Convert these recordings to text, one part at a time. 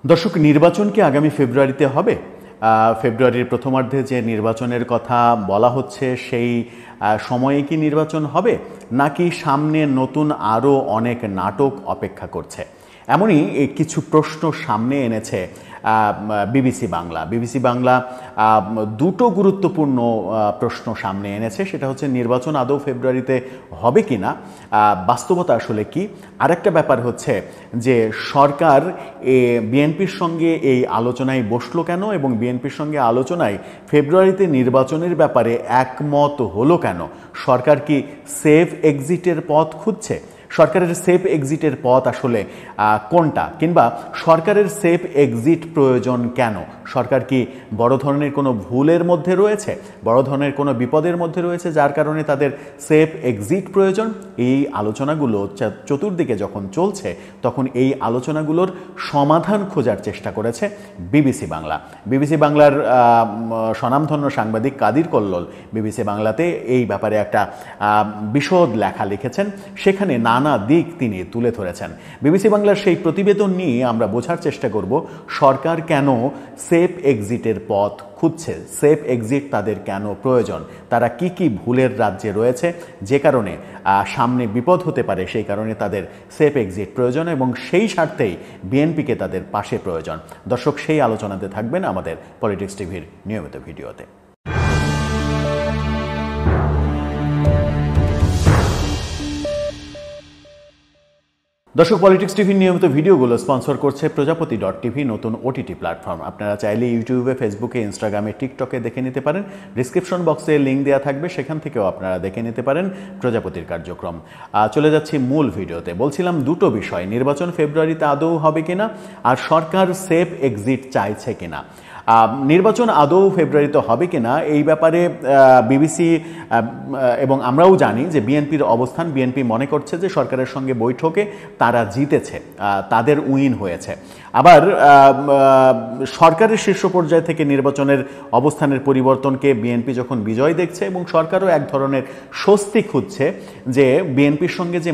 দর্শক, নির্বাচন কি আগামী ফেব্রুয়ারিতে হবে? ফেব্রুয়ারির প্রথমার্ধে যে নির্বাচনের কথা বলা হচ্ছে সেই সময়ে কি নির্বাচন হবে, নাকি সামনে নতুন আরও অনেক নাটক অপেক্ষা করছে? এমনই কিছু প্রশ্ন সামনে এনেছে বিবিসি বাংলা। বিবিসি বাংলা দুটো গুরুত্বপূর্ণ প্রশ্ন সামনে এনেছে। সেটা হচ্ছে নির্বাচন আদৌ ফেব্রুয়ারিতে হবে কি না, বাস্তবতা আসলে কি। আরেকটা ব্যাপার হচ্ছে যে সরকার বিএনপির সঙ্গে এই আলোচনায় বসলো কেন, এবং বিএনপির সঙ্গে আলোচনায় ফেব্রুয়ারিতে নির্বাচনের ব্যাপারে একমত হলো কেন? সরকার কি সেফ এক্সিটের পথ খুঁজছে? সরকারের সেফ এক্সিটের পথ আসলে কোনটা, কিংবা সরকারের সেফ এক্সিট প্রয়োজন কেন? সরকার কি বড় ধরনের কোনো ভুলের মধ্যে রয়েছে, বড় ধরনের কোনো বিপদের মধ্যে রয়েছে, যার কারণে তাদের সেফ এক্সিট প্রয়োজন? এই আলোচনাগুলো চতুর্দিকে যখন চলছে, তখন এই আলোচনাগুলোর সমাধান খোঁজার চেষ্টা করেছে বিবিসি বাংলা। বিবিসি বাংলার স্বনামধন্য সাংবাদিক কাদির কল্লোল বিবিসি বাংলাতে এই ব্যাপারে একটা বিশদ লেখা লিখেছেন। সেখানে নানা দিক তিনি তুলে ধরেছেন। বিবিসি বাংলার সেই প্রতিবেদন নিয়ে আমরা বোঝার চেষ্টা করব সরকার কেন সেফ এক্সিটের পথ খুঁজছে, সেফ এক্সিট তাদের কেন প্রয়োজন, তারা কি কি ভুলের রাজ্যে রয়েছে যে কারণে সামনে বিপদ হতে পারে, সেই কারণে তাদের সেফ এক্সিট প্রয়োজন, এবং সেই স্বার্থেই বিএনপিকে তাদের পাশে প্রয়োজন। দর্শক, সেই আলোচনাতে থাকবেন আমাদের পলিটিক্স টিভির নিয়মিত ভিডিওতে। দর্শক, পলিটিক্স টিভির নিয়মিত ভিডিওগুলো স্পন্সর করছে প্রজাপতি.টিভি, নতুন ওটিটি প্ল্যাটফর্ম। আপনারা চাইলে ইউটিউবে, ফেসবুকে, ইনস্টাগ্রামে, টিকটকে দেখে নিতে পারেন। ডিসক্রিপশন বক্সে লিঙ্ক দেওয়া থাকবে, সেখান থেকেও আপনারা দেখে নিতে পারেন প্রজাপতির কার্যক্রম। চলে যাচ্ছি মূল ভিডিওতে। বলছিলাম দুটো বিষয়, নির্বাচন ফেব্রুয়ারিতে আদৌ হবে কিনা, আর সরকার সেফ এক্সিট চাইছে কিনা। নির্বাচন আদৌ ফেব্রুয়ারিতে হবে কিনা এই ব্যাপারে বিবিসি এবং আমরাও জানি যে বিএনপির অবস্থান। বিএনপি মনে করছে যে সরকারের সঙ্গে বৈঠকে তারা জিতেছে, তাদের উইন হয়েছে। আবার সরকারের শীর্ষ পর্যায় থেকে নির্বাচনের অবস্থানের পরিবর্তনকে বিএনপি যখন বিজয় দেখছে, এবং সরকারও এক ধরনের স্বস্তি খুঁজছে যে বিএনপির সঙ্গে যে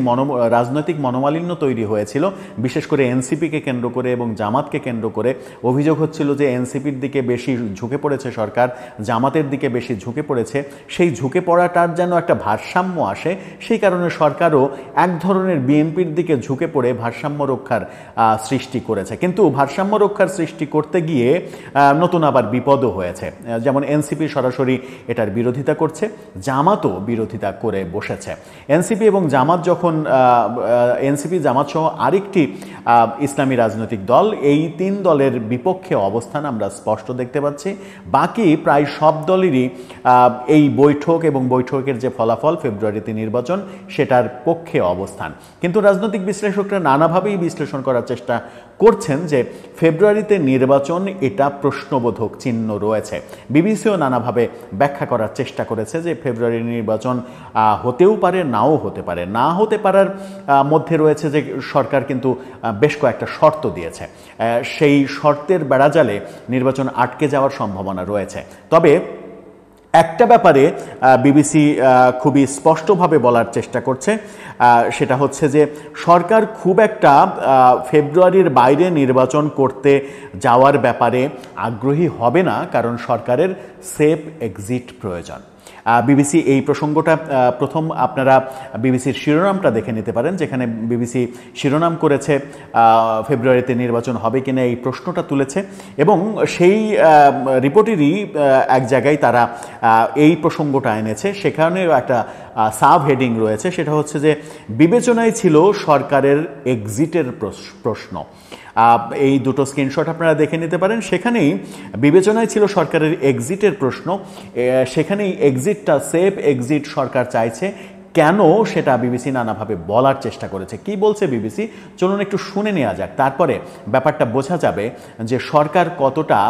রাজনৈতিক মনোমালিন্য তৈরি হয়েছিল, বিশেষ করে এনসিপিকে কেন্দ্র করে এবং জামাতকে কেন্দ্র করে অভিযোগ হচ্ছিল যে এনসিপির দিকে বেশি ঝুঁকে পড়েছে সরকার, জামাতের দিকে বেশি ঝুঁকে পড়েছে। সেই ঝুঁকে পড়াটার যেন একটা ভারসাম্য আসে, সেই কারণে সরকারও এক ধরনের বিএনপির দিকে ঝুঁকে পড়ে ভারসাম্য রক্ষার সৃষ্টি করেছে। কিন্তু ভারসাম্য রক্ষার সৃষ্টি করতে গিয়ে নতুন আবার বিপদও হয়েছে। যেমন এনসিপি সরাসরি এটার বিরোধিতা করছে, জামাতও বিরোধিতা করে বসেছে। এনসিপি এবং জামাত যখন এনসিপি, জামাত সহ আরেকটি ইসলামী রাজনৈতিক দল, এই তিন দলের বিপক্ষে অবস্থান আমরা স্পষ্ট দেখতে পাচ্ছি। বাকি প্রায় সব দলেরই এই বৈঠক এবং বৈঠকের যে ফলাফল, ফেব্রুয়ারিতে নির্বাচন, সেটার পক্ষে অবস্থান। কিন্তু রাজনৈতিক বিশ্লেষকরা নানাভাবেই বিশ্লেষণ করার চেষ্টা করছেন যে ফেব্রুয়ারিতে নির্বাচন, এটা প্রশ্নবোধক চিহ্ন রয়েছে। বিবিসিও নানাভাবে ব্যাখ্যা করার চেষ্টা করেছে যে ফেব্রুয়ারি নির্বাচন হতেও পারে, নাও হতে পারে। না হতে পারার মধ্যে রয়েছে যে সরকার কিন্তু বেশ কয়েকটা শর্ত দিয়েছে, সেই শর্তের বেড়াজালে নির্বাচন আটকে যাওয়ার সম্ভাবনা রয়েছে। তবে একটা ব্যাপারে বিবিসি খুবই স্পষ্টভাবে বলার চেষ্টা করছে, সেটা হচ্ছে যে সরকার খুব একটা ফেব্রুয়ারির বাইরে নির্বাচন করতে যাওয়ার ব্যাপারে আগ্রহী হবে না, কারণ সরকারের সেফ এক্সিট প্রয়োজন। বিবিসি এই প্রসঙ্গটা প্রথম আপনারা বিবিসির শিরোনামটা দেখে নিতে পারেন, যেখানে বিবিসি শিরোনাম করেছে ফেব্রুয়ারিতে নির্বাচন হবে কিনা, এই প্রশ্নটা তুলেছে। এবং সেই রিপোর্টেরই এক জায়গায় তারা এই প্রসঙ্গটা এনেছে, সেখানেও একটা সাব হেডিং রয়েছে, সেটা হচ্ছে যে বিবেচনায় ছিল সরকারের এক্সিটের প্রশ্ন। এই দুটো স্ক্রিনশট আপনারা দেখে নিতে পারেন। সেখানেই বিবেচনায় ছিল সরকারের এক্সিটের প্রশ্ন, সেখানেই এক্সিটটা, সেফ এক্সিট সরকার চাইছে কেন, সেটা বিবিসি নানাভাবে বলার চেষ্টা করেছে। কি বলছে বিবিসি, চলুন একটু শুনে নেওয়া যাক, তারপরে ব্যাপারটা বোঝা যাবে যে সরকার কতটা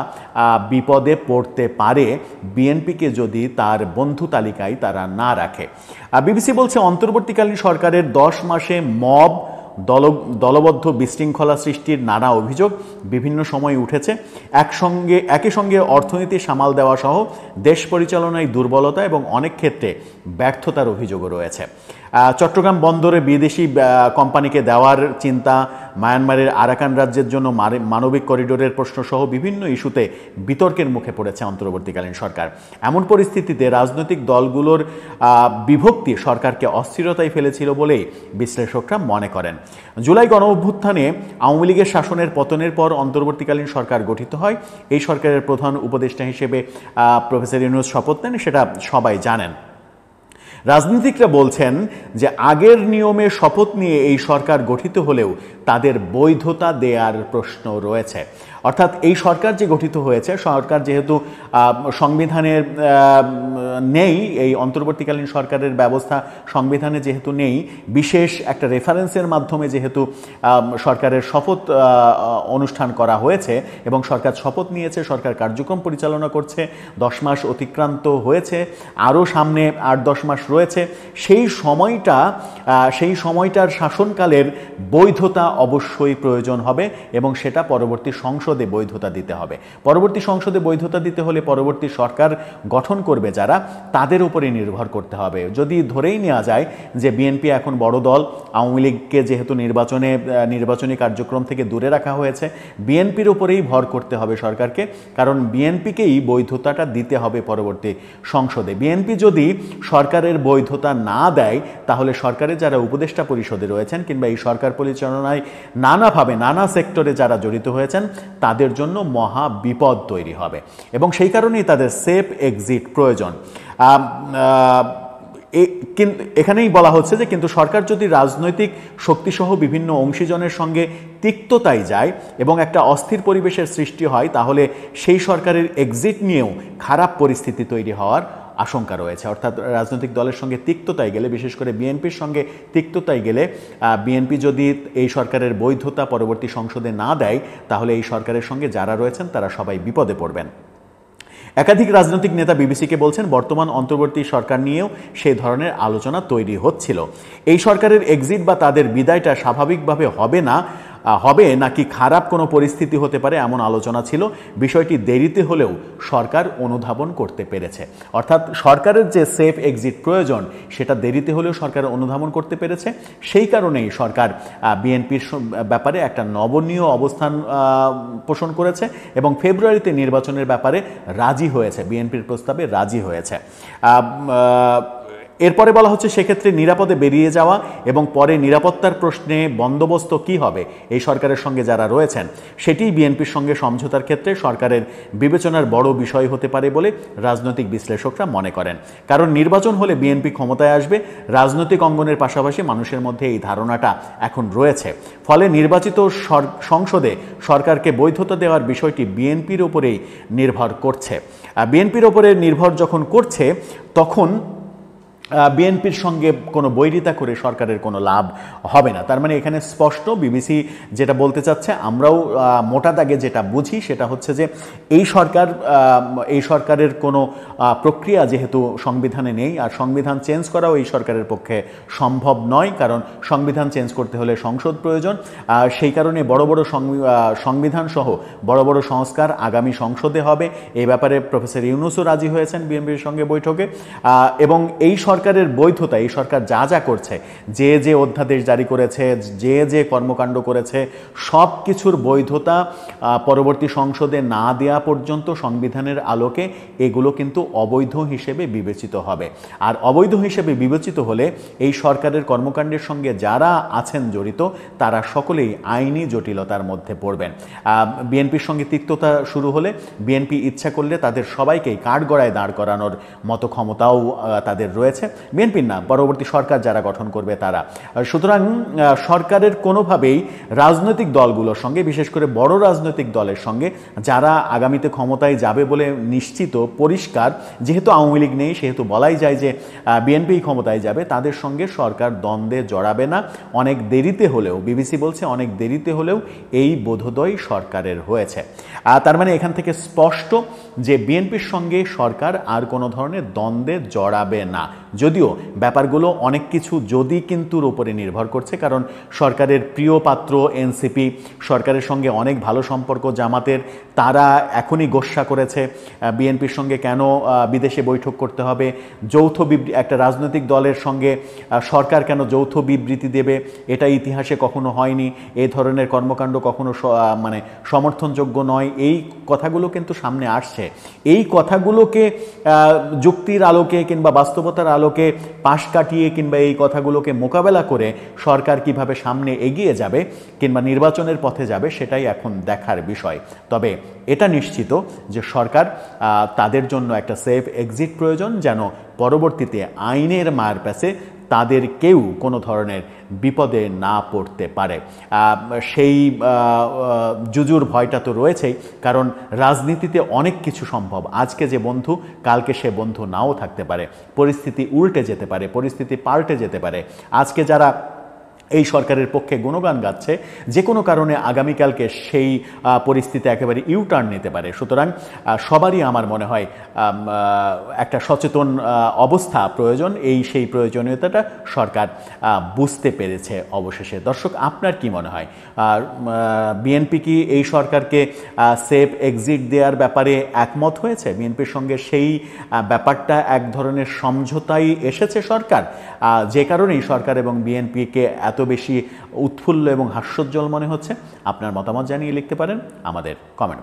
বিপদে পড়তে পারে বিএনপিকে যদি তার বন্ধু তালিকায় তারা না রাখে। বিবিসি বলছে অন্তর্বর্তীকালীন সরকারের 10 মাসে মব, দলবদ্ধ বিশৃঙ্খলা সৃষ্টির নানা অভিযোগ, বিভিন্ন সময় উঠেছে। একই সঙ্গে অর্থনীতি সামাল দেওয়া সহ দেশ পরিচালনায় দুর্বলতা এবং অনেক ক্ষেত্রে ব্যর্থতার অভিযোগও রয়েছে। চট্টগ্রাম বন্দরে বিদেশি কোম্পানিকে দেওয়ার চিন্তা, মায়ানমারের আরাকান রাজ্যের জন্য মানবিক করিডোরের প্রশ্নসহ বিভিন্ন ইস্যুতে বিতর্কের মুখে পড়েছে অন্তর্বর্তীকালীন সরকার। এমন পরিস্থিতিতে রাজনৈতিক দলগুলোর বিভক্তি সরকারকে অস্থিরতায় ফেলেছিল বলেই বিশ্লেষকরা মনে করেন। জুলাই গণঅভ্যুত্থানে আওয়ামী লীগের শাসনের পতনের পর অন্তর্বর্তীকালীন সরকার গঠিত হয়। এই সরকারের প্রধান উপদেষ্টা হিসেবে প্রফেসর ইউনূস শপথ নেন, সেটা সবাই জানেন। রাজনীতিকরা বলছেন যে আগের নিয়মে শপথ নিয়ে এই সরকার গঠিত হলেও তাদের বৈধতা দেওয়ার প্রশ্ন রয়েছে। অর্থাৎ এই সরকার যে গঠিত হয়েছে, সরকার যেহেতু সংবিধানের নেই, এই অন্তর্বর্তীকালীন সরকারের ব্যবস্থা সংবিধানে যেহেতু নেই, বিশেষ একটা রেফারেন্সের মাধ্যমে যেহেতু সরকারের শপথ অনুষ্ঠান করা হয়েছে এবং সরকার শপথ নিয়েছে, সরকার কার্যক্রম পরিচালনা করছে, 10 মাস অতিক্রান্ত হয়েছে, আরও সামনে 8-10 মাস রয়েছে, সেই সময়টার শাসনকালের বৈধতা অবশ্যই প্রয়োজন হবে এবং সেটা পরবর্তী সংসদে বৈধতা দিতে হবে। পরবর্তী সংসদে বৈধতা দিতে হলে পরবর্তী সরকার গঠন করবে যারা, তাদের উপরে নির্ভর করতে হবে। যদি ধরেই নেওয়া যায় যে বিএনপি এখন বড় দল, আওয়ামী লীগকে যেহেতু নির্বাচনী কার্যক্রম থেকে দূরে রাখা হয়েছে, বিএনপির উপরেই ভর করতে হবে সরকারকে, কারণ বিএনপিকেই বৈধতাটা দিতে হবে পরবর্তী সংসদে। বিএনপি যদি সরকারের বৈধতা না দেয়, তাহলে সরকারের যারা উপদেষ্টা পরিষদে রয়েছেন কিংবা এই সরকার পরিচালনায় নানাভাবে নানা সেক্টরে যারা জড়িত হয়েছেন, তাদের জন্য মহা বিপদ তৈরি হবে এবং সেই কারণেই তাদের সেফ এক্সিট প্রয়োজন। এখানেই বলা হচ্ছে যে কিন্তু সরকার যদি রাজনৈতিক শক্তিসহ বিভিন্ন অংশীজনের সঙ্গে তিক্ততায় যায় এবং একটা অস্থির পরিবেশের সৃষ্টি হয়, তাহলে সেই সরকারের এক্সিট নিয়েও খারাপ পরিস্থিতি তৈরি হওয়ার আশঙ্কা রয়েছে। অর্থাৎ রাজনৈতিক দলের সঙ্গে তিক্ততায় গেলে, বিশেষ করে বিএনপির সঙ্গে তিক্ততায় গেলে, বিএনপি যদি এই সরকারের বৈধতা পরবর্তী সংসদে না দেয়, তাহলে এই সরকারের সঙ্গে যারা রয়েছেন তারা সবাই বিপদে পড়বেন। একাধিক রাজনৈতিক নেতা বিবিসিকে বলছেন বর্তমান অন্তর্বর্তী সরকার নিয়েও সেই ধরনের আলোচনা তৈরি হচ্ছিল। এই সরকারের এক্সিট বা তাদের বিদায়টা স্বাভাবিকভাবে হবে নাকি খারাপ কোনো পরিস্থিতি হতে পারে, এমন আলোচনা ছিল। বিষয়টি দেরিতে হলেও সরকার অনুধাবন করতে পেরেছে। অর্থাৎ সরকারের যে সেফ এক্সিট প্রয়োজন, সেটা দেরিতে হলেও সরকার অনুধাবন করতে পেরেছে। সেই কারণেই সরকার বিএনপির ব্যাপারে একটা নমনীয় অবস্থান পোষণ করেছে এবং ফেব্রুয়ারিতে নির্বাচনের ব্যাপারে রাজি হয়েছে, বিএনপির প্রস্তাবে রাজি হয়েছে। এরপরে বলা হচ্ছে সেক্ষেত্রে নিরাপদে বেরিয়ে যাওয়া এবং পরে নিরাপত্তার প্রশ্নে বন্দোবস্ত কি হবে এই সরকারের সঙ্গে যারা রয়েছেন, সেটি বিএনপির সঙ্গে সমঝোতার ক্ষেত্রে সরকারের বিবেচনার বড় বিষয় হতে পারে বলে রাজনৈতিক বিশ্লেষকরা মনে করেন। কারণ নির্বাচন হলে বিএনপি ক্ষমতায় আসবে, রাজনৈতিক অঙ্গনের পাশাপাশি মানুষের মধ্যে এই ধারণাটা এখন রয়েছে। ফলে নির্বাচিত সংসদে সরকারকে বৈধতা দেওয়ার বিষয়টি বিএনপির উপরেই নির্ভর করছে। বিএনপির উপরে নির্ভর যখন করছে, তখন বিএনপির সঙ্গে কোনো বৈরিতা করে সরকারের কোনো লাভ হবে না। তার মানে এখানে স্পষ্ট বিবিসি যেটা বলতে চাচ্ছে, আমরাও মোটা দাগে যেটা বুঝি সেটা হচ্ছে যে এই সরকারের কোনো প্রক্রিয়া যেহেতু সংবিধানে নেই, আর সংবিধান চেঞ্জ করাও এই সরকারের পক্ষে সম্ভব নয়, কারণ সংবিধান চেঞ্জ করতে হলে সংসদ প্রয়োজন। সেই কারণে বড় বড় সংবিধান সহ বড় বড় সংস্কার আগামী সংসদে হবে। এই ব্যাপারে প্রফেসর ইউনূসও রাজি হয়েছেন বিএনপির সঙ্গে বৈঠকে। এবং এই সরকারের বৈধতা, এই সরকার যা যা করছে, যে অধ্যাদেশ জারি করেছে, যে কর্মকাণ্ড করেছে, সব কিছুর বৈধতা পরবর্তী সংসদে না দেওয়া পর্যন্ত সংবিধানের আলোকে এগুলো কিন্তু অবৈধ হিসেবে বিবেচিত হবে। আর অবৈধ হিসেবে বিবেচিত হলে এই সরকারের কর্মকাণ্ডের সঙ্গে যারা আছেন জড়িত, তারা সকলেই আইনি জটিলতার মধ্যে পড়বেন। বিএনপির সঙ্গে তিক্ততা শুরু হলে বিএনপি ইচ্ছা করলে তাদের সবাইকেই কাঠগড়ায় দাঁড় করানোর মতো ক্ষমতাও তাদের রয়েছে। বিএনপির না, পরবর্তী সরকার যারা গঠন করবে তারা। সুতরাং সরকারের কোনোভাবেই রাজনৈতিক দলগুলোর সঙ্গে, বিশেষ করে বড় রাজনৈতিক দলের সঙ্গে যারা আগামীতে ক্ষমতায় যাবে বলে নিশ্চিত, পরিষ্কার, যেহেতু আওয়ামী লীগ নেই সেহেতু বলাই যায় যে বিএনপি ক্ষমতায় যাবে, তাদের সঙ্গে সরকার দ্বন্দ্বে জড়াবে না। অনেক দেরিতে হলেও, বিবিসি বলছে অনেক দেরিতে হলেও এই বোধোদয় সরকারের হয়েছে। তার মানে এখান থেকে স্পষ্ট যে বিএনপির সঙ্গে সরকার আর কোনো ধরনের দ্বন্দ্বে জড়াবে না। যদিও ব্যাপারগুলো অনেক কিছু যদি কিন্তুর উপরে নির্ভর করছে, কারণ সরকারের প্রিয় পাত্র এনসিপি, সরকারের সঙ্গে অনেক ভালো সম্পর্ক জামাতের, তারা এখনই গোস্বা করেছে বিএনপির সঙ্গে কেন বিদেশে বৈঠক করতে হবে, যৌথ একটা রাজনৈতিক দলের সঙ্গে সরকার কেন যৌথ বিবৃতি দেবে, এটা ইতিহাসে কখনো হয়নি, এই ধরনের কর্মকাণ্ড কখনো মানে সমর্থনযোগ্য নয়। এই কথাগুলো কিন্তু সামনে আসছে। এই কথাগুলোকে যুক্তির আলোকে কিংবা বাস্তবতার আলোকে পাশ কাটিয়ে কিংবা এই কথাগুলোকে মোকাবেলা করে সরকার কিভাবে সামনে এগিয়ে যাবে কিংবা নির্বাচনের পথে যাবে, সেটাই এখন দেখার বিষয়। তবে এটা নিশ্চিত যে সরকার তাদের জন্য একটা সেফ এক্সিট প্রয়োজন, যেন পরবর্তীতে আইনের মার প্যাচে তাদের কেউ কোনো ধরনের বিপদে না পড়তে পারে। সেই জুজুর ভয়টা তো রয়েছেই, কারণ রাজনীতিতে অনেক কিছু সম্ভব। আজকে যে বন্ধু, কালকে সে বন্ধু নাও থাকতে পারে, পরিস্থিতি উল্টে যেতে পারে, পরিস্থিতি পাল্টে যেতে পারে। আজকে যারা এই সরকারের পক্ষে গুণগান গাচ্ছে, যে কোনো কারণে আগামীকালকে সেই পরিস্থিতি একেবারে ইউটার্ন নিতে পারে। সুতরাং সবারই আমার মনে হয় একটা সচেতন অবস্থা প্রয়োজন। সেই প্রয়োজনীয়তাটা সরকার বুঝতে পেরেছে অবশেষে। দর্শক, আপনার কি মনে হয়, বিএনপি কি এই সরকারকে সেফ এক্সিট দেওয়ার ব্যাপারে একমত হয়েছে? বিএনপির সঙ্গে সেই ব্যাপারটা এক ধরনের সমঝোতায় এসেছে সরকার, যে কারণেই সরকার এবং বিএনপিকে এত বেশি উৎফুল্ল এবং হাস্যোজ্জ্বল মনে হচ্ছে? আপনার মতামত জানিয়ে লিখতে পারেন আমাদের কমেন্ট।